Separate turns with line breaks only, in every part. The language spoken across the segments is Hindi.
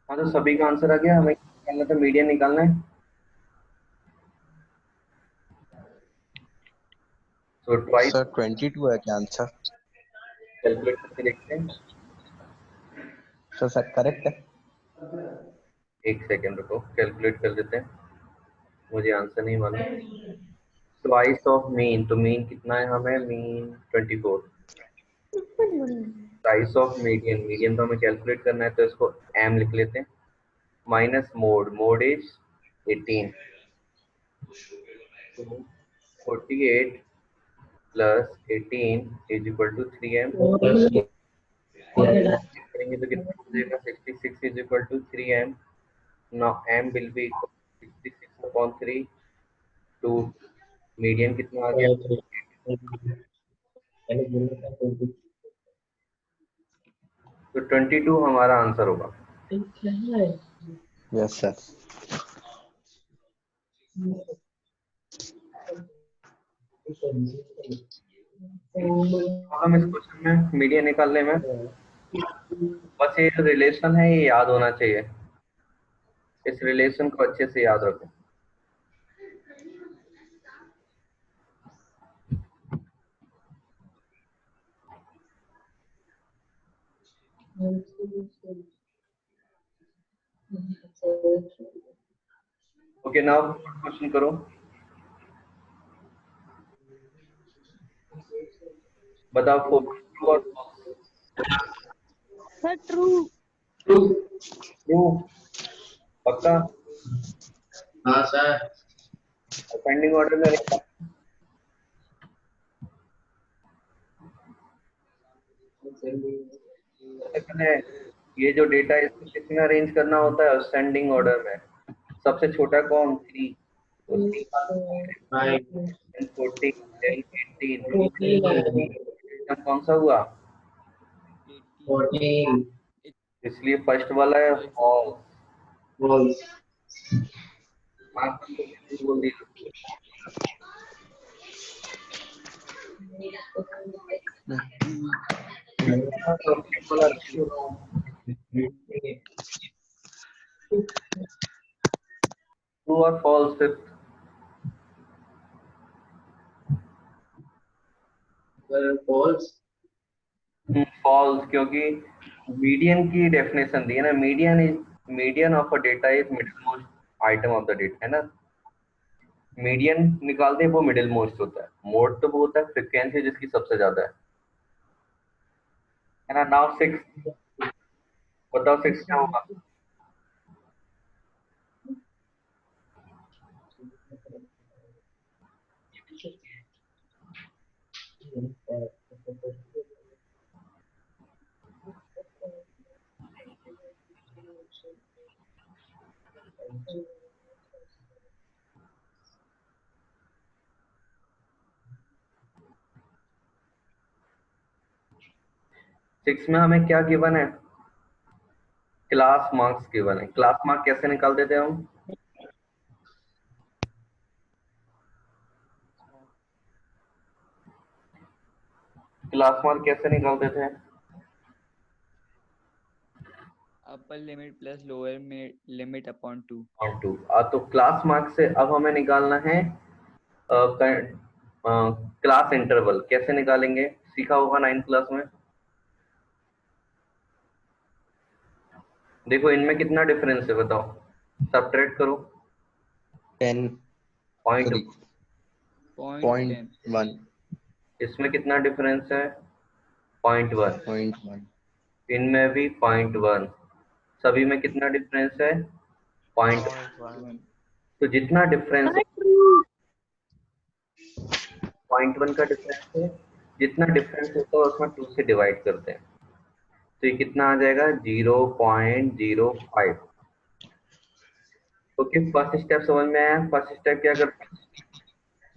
हाँ तो सभी का आंसर आ गया, हमें निकालना था, मीडियन निकालना है। तो ट्वाइस
सर 22 है क्या आंसर?
कैलकुलेट करके देखते हैं।
तो सर करेक्ट है।
एक सेकेंड रुको, कैलकुलेट कर लेते हैं, मुझे आंसर नहीं मालूम। ट्वाइस ऑफ मीन, तो मीन कितना है हमें, mean 24। Twice of median, median तो हमें कैलकुलेट करना है, तो इसको एम लिख लेते हैं, माइनस मोड, मोड इज 18, तो 48 plus 18 is equal to 3m। करेंगे तो कितना हो जाएगा, 66 is equal to 3m। Now m will be equal 66 upon 3 to median कितना आ गया, तो 22 हमारा आंसर होगा।
Yes sir.
हम इस क्वेश्चन में मीडियन निकालने में, बस ये रिलेशन है ये याद होना चाहिए, इस रिलेशन को अच्छे से याद रखो। ओके नाउ क्वेश्चन करो, बताओ ट्रू और
सर ट्रू।
ट्रू, पक्का?
हाँ सर।
असेंडिंग ऑर्डर में रहेगा। सबसे पहले ये जो डेटा है इसको किसमें अरेंज करना होता है, असेंडिंग ऑर्डर में। सबसे छोटा कौन, 3, तो 3 14 10 18 कौन सा हुआ,
14
इसलिए फर्स्ट वाला है फॉल्स।
फॉल्स।
बोल दिया। ट्रू और फॉल्स, फिफ्थ
फॉल्स।
फॉल्स, क्योंकि मीडियन की डेफिनेशन दी है ना, median of a data is middle most item of the data, है ना। मीडियन निकालते हैं वो मिडिल मोस्ट होता है, मोड तो वो होता है फ्रिक्वेंसी जिसकी सबसे ज्यादा है ना। नाउ 6, बताओ 6 क्या होगा। सिक्स में हमें क्या गिवन है, क्लास मार्क्स गिवन है। क्लास मार्क कैसे निकालते थे हम, क्लास मार्क कैसे निकालते थे,
upper limit plus lower limit upon 2।
और 2। तो क्लास मार्क से अब हमें निकालना है क्लास इंटरवल, कैसे निकालेंगे, सीखा होगा 9th क्लास में। देखो इनमें कितना डिफरेंस है बताओ, सब्ट्रैक्ट करो।
10
पॉइंट,
सॉरी
पॉइंट 10।
0.1
इसमें कितना डिफरेंस है, 0.1,
0.1
इनमें भी 0.1, सभी में कितना डिफरेंस है, 0.1।
1।
तो जितना डिफरेंस है,
सर ट्रू।
0.1 का डिफरेंस है, जितना डिफरेंस होता है उसमें 2 से डिवाइड करते हैं। तो ये कितना आ जाएगा 0.05। ओके, फर्स्ट स्टेप समझ में आया। फर्स्ट स्टेप क्या करते हैं,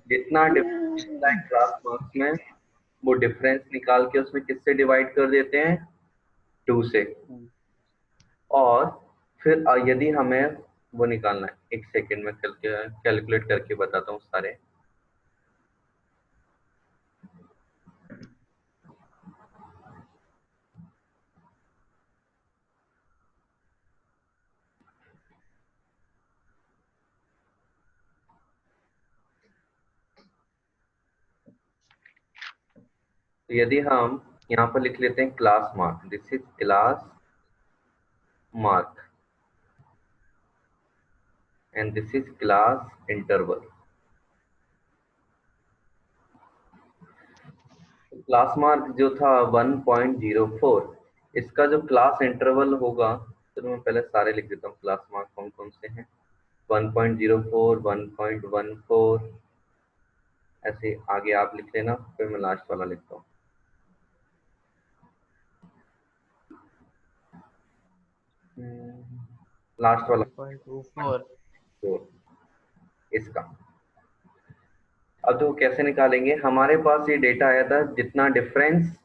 जितना डिफरेंस होता है क्लास मार्क्स में वो डिफरेंस निकाल के उसमें किससे डिवाइड कर देते हैं, 2 से। और फिर यदि हमें वो निकालना है, एक सेकेंड में कैलकुलेट करके बताता हूँ सारे। तो यदि हम यहाँ पर लिख लेते हैं class mark, this is class mark and this is class interval. Class mark जो था 1.04, इसका जो क्लास इंटरवल होगा, तो मैं पहले सारे लिख देता हूँ क्लास मार्क कौन कौन से हैं। 1.04, 1.14, ऐसे आगे आप लिख लेना, फिर मैं लास्ट वाला लिखता हूँ। लास्ट वाला
1.24।
4 इसका। अब तो कैसे निकालेंगे, हमारे पास ये डेटा आया था जितना डिफरेंस,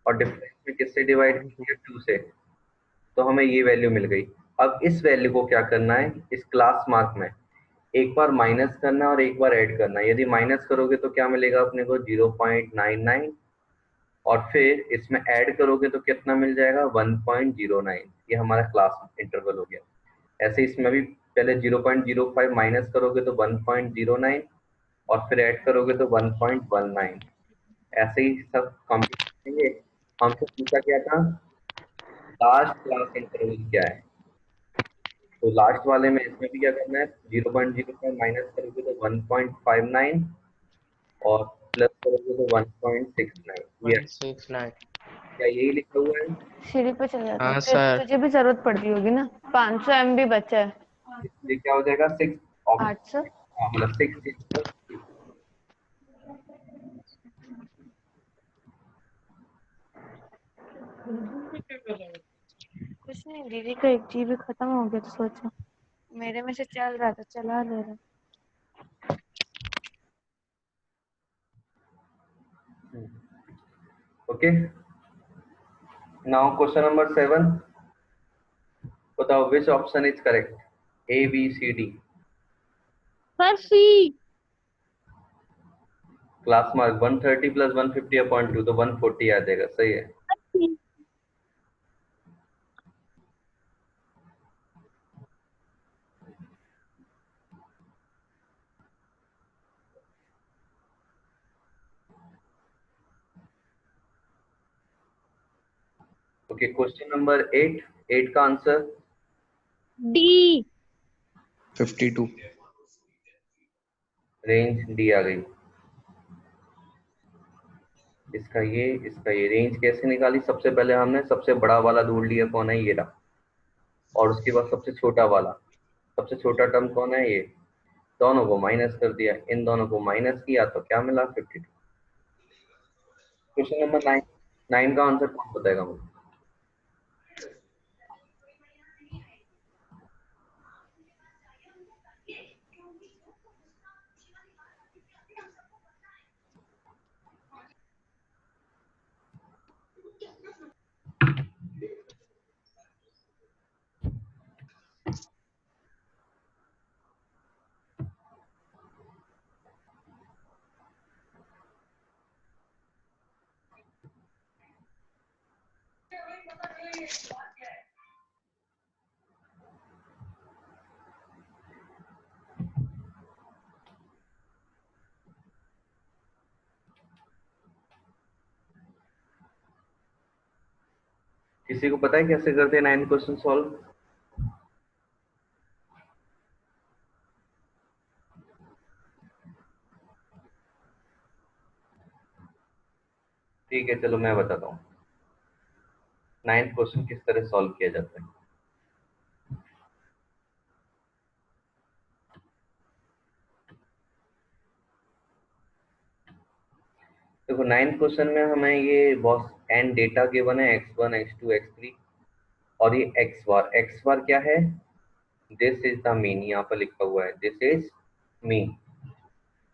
और डिफरेंस में किससे डिवाइड किया, 2 से, तो हमें ये वैल्यू मिल गई। अब इस वैल्यू को क्या करना है, इस क्लास मार्क में एक बार माइनस करना और एक बार ऐड करना। यदि माइनस करोगे तो क्या मिलेगा अपने को 0.99, और फिर इसमें ऐड करोगे तो कितना मिल जाएगा 1.09। ये हमारा क्लास इंटरवल हो गया। ऐसे इसमें भी पहले 0.05 माइनस करोगे तो 1.09, और फिर ऐड करोगे तो 1.19। ऐसे ही सब कंप्लीट करेंगे। हमसे पूछा क्या था, लास्ट क्लास इंटरवल क्या है, तो लास्ट वाले में इसमें भी क्या करना है, 0.05 माइनस करोगे तो 1.59, और प्लस करोगे तो 1.69। ये
169।
क्या यही लिखा हुआ है?
सीढ़ी पे चल जाता
हाँ
है,
सर।
तुझे भी जरूरत पड़ती होगी ना। 500 MB बचा है।
ये क्या हो जाएगा 6,
800।
मतलब 6।
कुछ नहीं, दीदी का 1 GB खत्म हो गया तो सोचा मेरे में से चल रहा था, चला ले रहा।
ओके, नाउ क्वेश्चन नंबर 7, बताओ which option is correct, A B C D.
Sir C.
Class mark 130 plus 150/2, तो 140 आ जाएगा, सही है। ओके, क्वेश्चन नंबर 8, 8 का आंसर
डी।
52।
रेंज डी आ गई। इसका ये रेंज कैसे निकाली, सबसे पहले हमने सबसे बड़ा वाला ढूंढ लिया, कौन है, ये रहा। और उसके बाद सबसे छोटा वाला, सबसे छोटा टर्म कौन है, ये। दोनों को माइनस कर दिया, इन दोनों को माइनस किया तो क्या मिला 52। क्वेश्चन नंबर 9, 9 का आंसर कौन बताएगा मुझे। किसी को पता है कैसे करते हैं 9 क्वेश्चन सॉल्व। ठीक है, चलो मैं बताता हूँ 9 क्वेश्चन किस तरह सॉल्व किया जाता है। देखो 9 क्वेश्चन में हमें ये बहुत n डेटा गिवन है x1 x2 x3 और ये x बार क्या है, दिस इज द मीन, यहाँ पर लिखा हुआ है दिस इज मीन।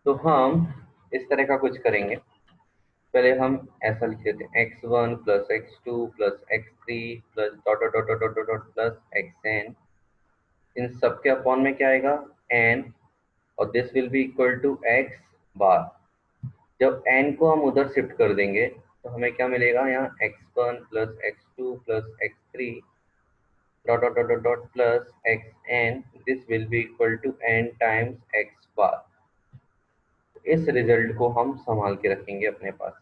तो हम इस तरह का कुछ करेंगे, पहले हम ऐसा लिख देते हैं x1 plus x2 plus x3 plus dot dot dot dot dot dot plus xn, इन सब के अपॉन में क्या आएगा n, और this will be equal to x bar. जब n को हम उधर शिफ्ट कर देंगे तो हमें क्या मिलेगा, यहाँ x1 plus x2 plus x3 dot dot dot dot dot plus xn, this will be equal to n times x bar. इस रिजल्ट को हम संभाल के रखेंगे अपने पास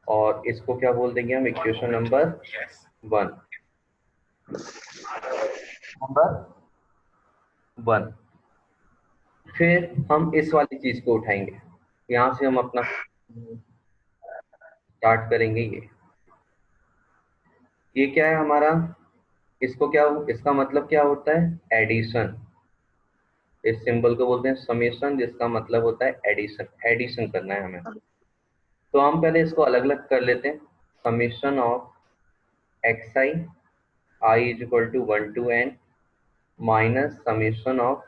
और इसको क्या बोल देंगे हम, इक्वेशन नंबर 1। फिर हम इस वाली चीज को उठाएंगे, यहाँ से हम अपना स्टार्ट करेंगे। ये क्या है हमारा, इसको क्या, इसका मतलब क्या होता है, एडिशन। इस सिंबल को बोलते हैं समेशन, जिसका मतलब होता है एडिशन, एडिशन करना है हमें। तो हम पहले इसको अलग अलग कर लेते हैं, summation of xi I is equal to 1 to n minus summation of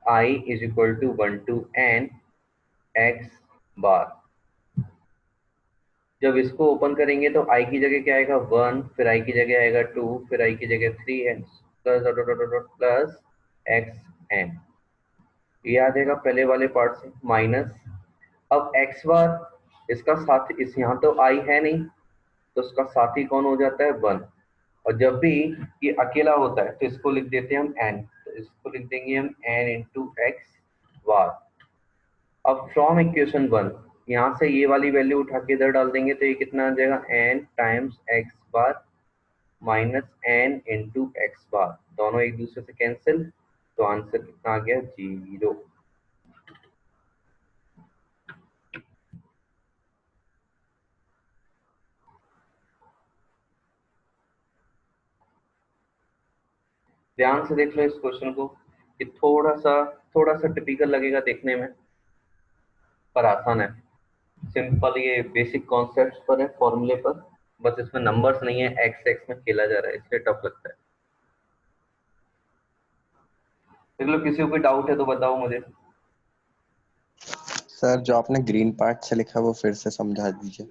I is equal to 1 to n x bar. जब इसको ओपन करेंगे तो i की जगह क्या आएगा 1, फिर i की जगह आएगा 2, फिर i की जगह 3n plus dot dot dot dot plus xn। ये आ जाएगा पहले वाले पार्ट से माइनस, अब x बार इसका साथ, इस यहाँ तो i है नहीं तो उसका साथी कौन हो जाता है 1, और जब भी ये अकेला होता है तो इसको लिख देते हैं हम n, तो इसको लिख देंगे हम n इंटू x बार। अब फ्रॉम इक्वेशन 1 यहाँ से ये वाली वैल्यू उठा के इधर डाल देंगे तो ये कितना आ जाएगा n टाइम्स x बार माइनस n इंटू एक्स बार, दोनों एक दूसरे से कैंसिल, तो आंसर कितना आ गया 0। ध्यान से देख लो इस क्वेश्चन को, कि थोड़ा सा टिपिकल लगेगा देखने में, पर आसान है, सिंपल, ये बेसिक कॉन्सेप्ट्स पर है, फॉर्मूले पर, बस इसमें नंबर्स नहीं है, एक्स एक्स में खेला जा रहा है इसलिए टफ लगता है। देख लो किसी को कोई डाउट है तो बताओ मुझे।
सर जो आपने ग्रीन पार्ट से लिखा वो फिर से समझा दीजिए।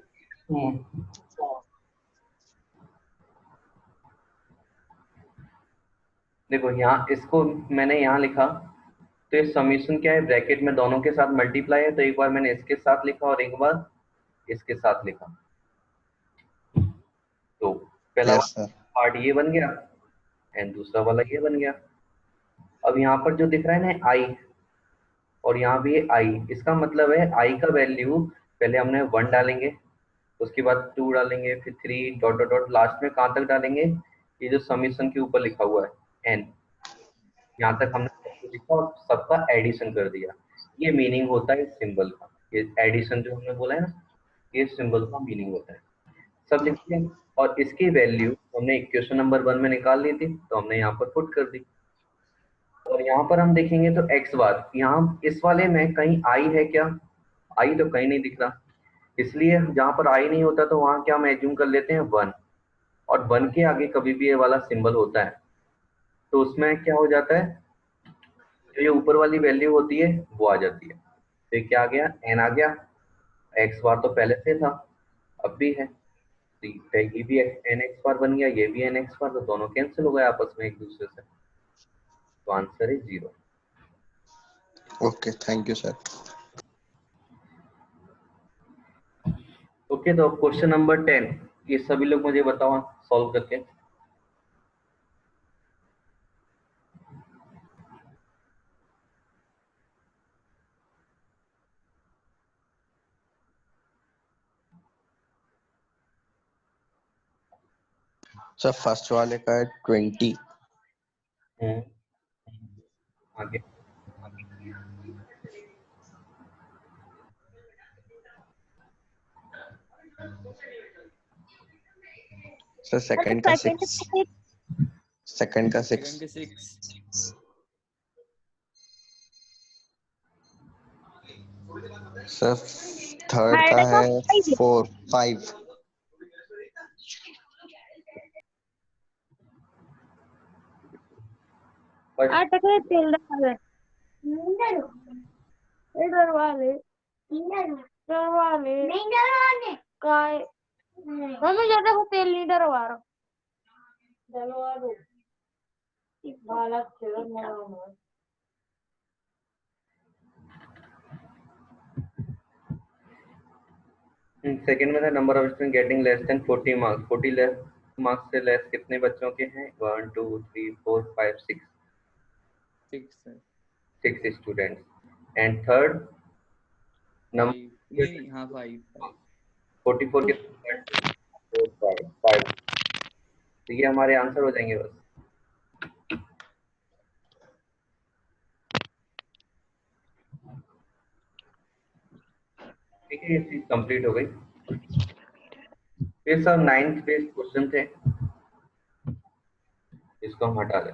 देखो यहाँ इसको मैंने यहाँ लिखा, तो ये समीशन क्या है, ब्रैकेट में दोनों के साथ मल्टीप्लाई है, तो एक बार मैंने इसके साथ लिखा और एक बार इसके साथ लिखा, तो पहला
यस सर।
पार्ट ये बन गया एंड दूसरा वाला ये बन गया। अब यहाँ पर जो दिख रहा है ना आई, और यहाँ भी ये आई, इसका मतलब है आई का वैल्यू पहले हमने 1 डालेंगे, उसके बाद 2 डालेंगे, फिर 3 डॉट डॉट डॉट, लास्ट में कहाँ तक डालेंगे, ये जो समीशन के ऊपर लिखा हुआ है n, यहाँ तक हमने सब कुछ लिखा और सबका एडिशन कर दिया। ये मीनिंग होता है सिंबल का, ये एडिशन जो हमने बोला है ना, ये सिंबल का मीनिंग होता है। सब लिख दिया और इसकी वैल्यू हमने इक्वेशन नंबर 1 में निकाल ली थी, तो हमने यहाँ पर पुट कर दी। और यहाँ पर हम देखेंगे तो x बार, यहाँ इस वाले में कहीं i है क्या, i तो कहीं नहीं दिख रहा, इसलिए जहाँ पर i नहीं होता तो वहाँ क्या हम एज्यूम कर लेते हैं 1, और 1 के आगे कभी भी ये वाला सिंबल होता है तो उसमें क्या हो जाता है, जो ये ऊपर वाली वैल्यू होती है वो आ जाती है। तो क्या आ गया, n आ गया, x बार तो पहले से था अब भी है, तो ये भी n x बार बन गया, ये भी n x बार, तो दोनों कैंसिल हो गए आपस में एक दूसरे से, तो आंसर है 0।
Okay thank you sir.
Okay, तो क्वेश्चन नंबर 10, ये सभी लोग मुझे बताओ सॉल्व करके।
सर फर्स्ट वाले का है 20।
आगे
सर सेकंड का 6। सेकंड का 6।
सेकंड के 6।
सर थर्ड का है 4 5
आटके तेल डाले इधर वाले नहीं डरवाने काय मम्मी ज्यादा को तेल नहीं डरवा रहा डलवा दो बालक खेल मरा
सेकंड में था number of student getting less than 40 marks. 40 less marks से लेस कितने बच्चों के हैं? 1 2 3 4 5 6
6 है
6 students. And third number
five नहीं हाँ 5
44 के 1 2 4 5 तो ये हमारे आंसर हो जाएंगे बस। ठीक है, ये चीज कंप्लीट हो गई। ये सब 9th बेस्ड क्वेश्चन थे, इसको हम हटा दें।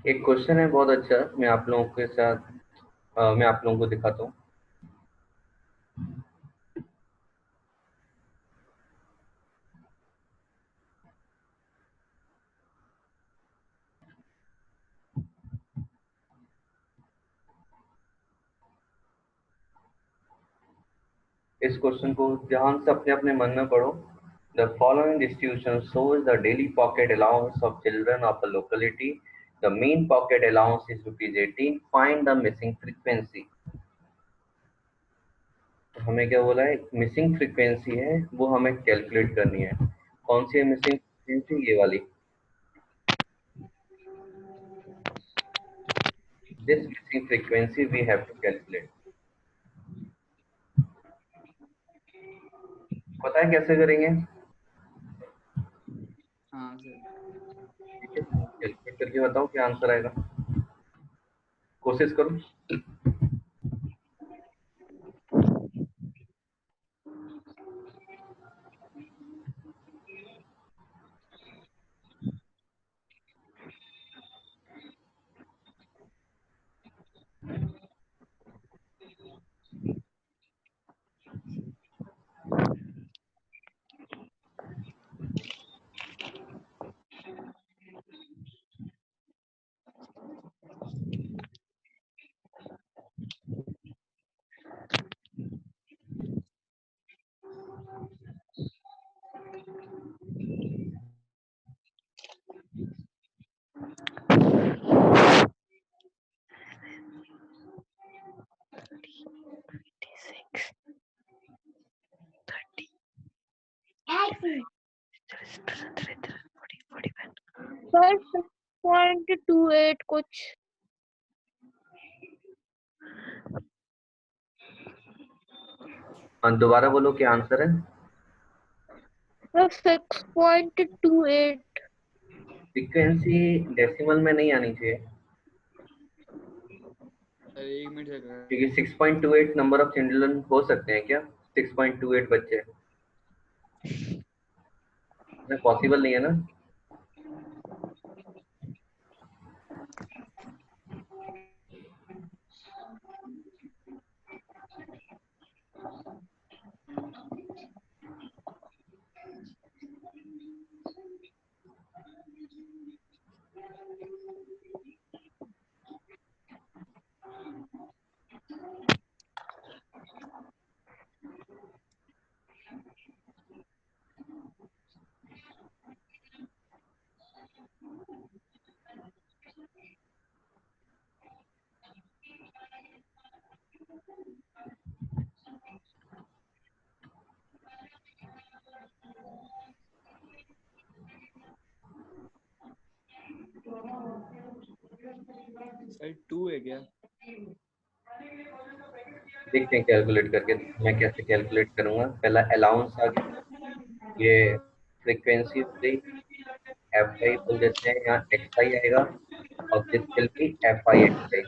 एक क्वेश्चन है बहुत अच्छा, मैं आप लोगों के साथ मैं आप लोगों को दिखाता हूँ। इस क्वेश्चन को ध्यान से अपने अपने मन में पढ़ो। The following distribution shows the daily pocket allowance of children of a locality. The mean pocket allowance is ₹18. Find the missing frequency. तो हमें क्या बोला है? मिसिंग फ्रीक्वेंसी है, वो हमें कैलकुलेट करनी है। कौन सी है मिसिंग फ्रीक्वेंसी? ये वाली। This missing frequency we have to calculate. पता है कैसे करेंगे?
हाँ सर
ठीक है, कैलकुलेट करके बताओ क्या आंसर आएगा। कोशिश करो।
सर 6.28 कुछ
दोबारा बोलो क्या आंसर है।
सर 6.28
फ्रीक्वेंसी डेसिमल में नहीं आनी चाहिए,
सर 1 मिनट से
क्योंकि 6.28 नंबर ऑफ चिल्ड्रन हो सकते हैं क्या? 6.28 बच्चे पॉसिबल नहीं है ना।
सर 2 है क्या?
देखते हैं कैलकुलेट करके। मैं कैसे कैलकुलेट करूंगा, पहला अलाउंस आ गया, ये फ्रीक्वेंसी हो गई, एफ आई बोल देते हैं, यहाँ एक्स आई आएगा और this will B F I X I.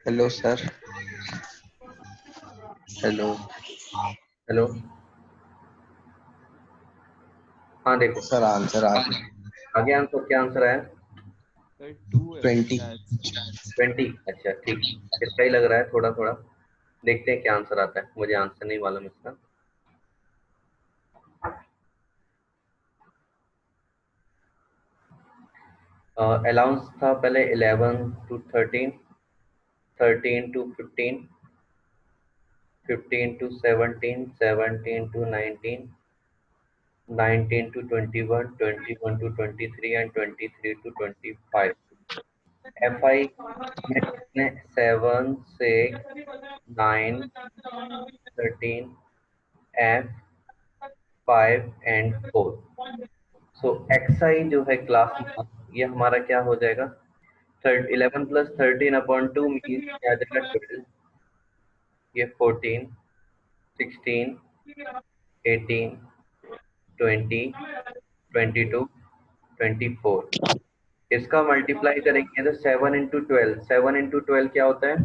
Hello sir, hello
hello, हाँ देखो
सर, आंसर आ
आगे आंसर, क्या आंसर आया?
सर 2 है
20।
शायद।
20। अच्छा ठीक, इसका ही लग रहा है थोड़ा थोड़ा। देखते हैं क्या आंसर आता है, मुझे आंसर नहीं मालूम इसका। अलाउंस था पहले 11 to 13, 13 to 15, 15 to 17, 17 to 19, 19 to 21, 21 to 23 and 23 to 25। FI में कितने? 7, 6, 9, 13, F, 5 and 4। सो XI जो है क्लास में, ये हमारा क्या हो जाएगा? 11 plus 13 upon 2 मीन्स क्या आ जाएगा? 12। ये 14, 16, 18, 20, 22, 24। इसका मल्टीप्लाई करेंगे तो 7 इंटू 12, 7 इंटू 12 क्या होता है?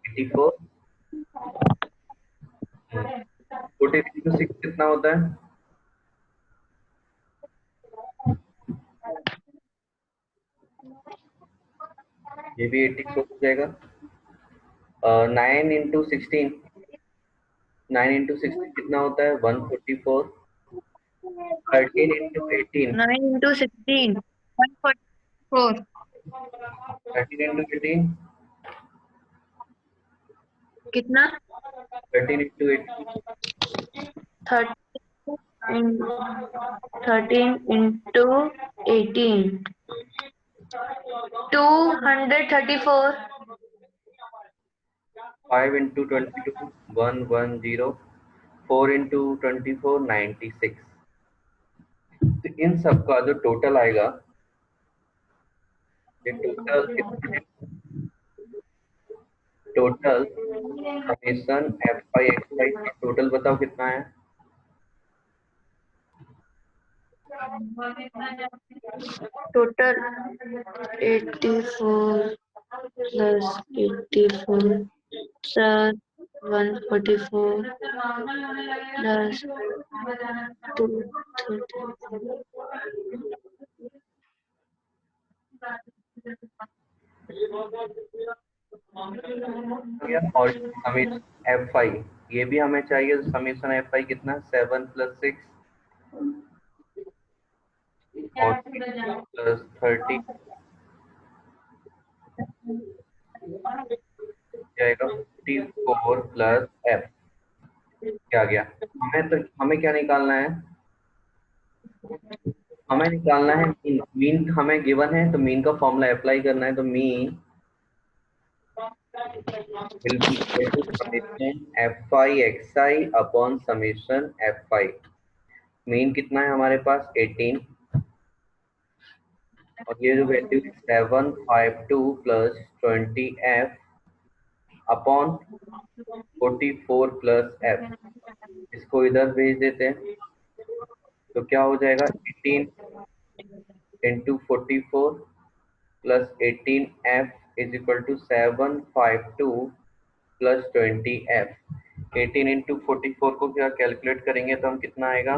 84। 14 इंटू 6 कितना होता है? ये भी 84 हो जाएगा। 9 इंटू 16, 9 इंटू 16 कितना होता है? 144। 13 इंटू 18,
9 into 16, 144.
13 इंटू 18,
कितना?
13 इंटू 18,
13 into 18. 234.
5 इंटू 22, 110। 4 इंटू 24, 96। तो इन सब का जो टोटल आएगा, ये टोटल कितना है? Total summation F I X I का टोटल बताओ कितना है?
Total 84 plus 84 plus 144 plus 230.
गया। और समेशन एफ आई, ये भी हमें चाहिए। समेशन एफ आई कितना? 7 प्लस 6 और प्लस 30 जाएगा 54 प्लस एफ। क्या गया? हमें क्या निकालना है? हमें निकालना है मीन। मीन हमें गिवन है तो मीन का फॉर्मूला अप्लाई करना है। तो mean will be equal to summation fi xi upon summation fi। Mean कितना है हमारे पास? 18। और ये जो value 752 plus 20f upon 44 plus f, इसको इधर भेज देते हैं तो क्या हो जाएगा? 18 into 44 plus 18f is equal to 752 plus 20f। 18 into 44 को क्या कैलकुलेट करेंगे तो हम कितना आएगा?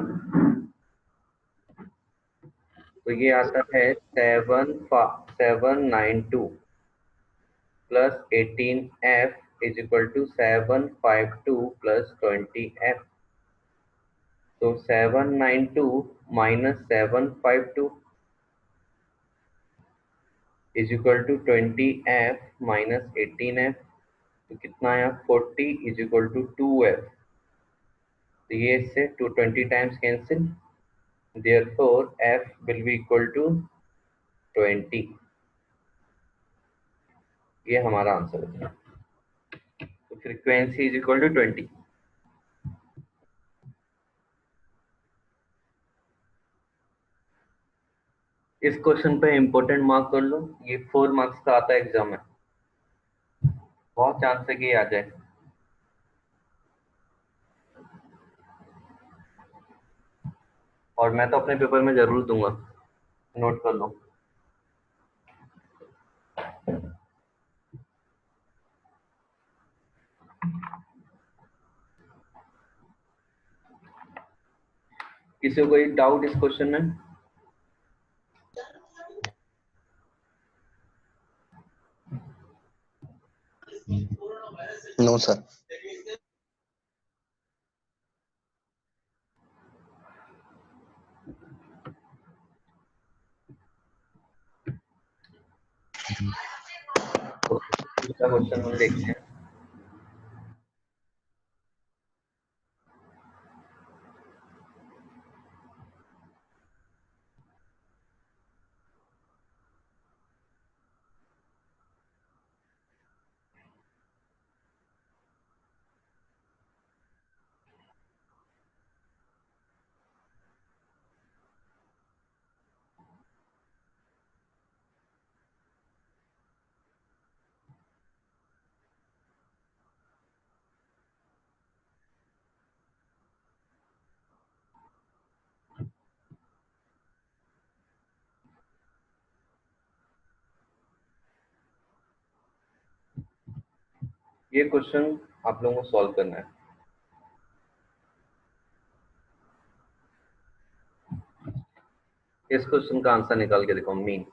तो ये आता है 792 plus 18f is equal to 752 plus 20f। तो 792 minus 752 is equal to 20f minus 18f। तो कितना आया? 40 इज इक्वल टू 2f। तो ये इससे 220 times cancel, therefore f will be equal to 20। ये हमारा आंसर है। तो फ्रीक्वेंसी इज इक्वल टू 20। इस क्वेश्चन पे इम्पोर्टेंट मार्क कर लो, ये 4 मार्क्स का आता है एग्जाम में, बहुत चांस है कि ये आ जाए। और मैं तो अपने पेपर में जरूर दूंगा, नोट कर लो। किसी को कोई डाउट इस क्वेश्चन में?
No sir.
तो दूसरा क्वेश्चन हम देखते हैं। ये क्वेश्चन आप लोगों को सॉल्व करना है। इस क्वेश्चन का आंसर निकाल के देखो, मीन।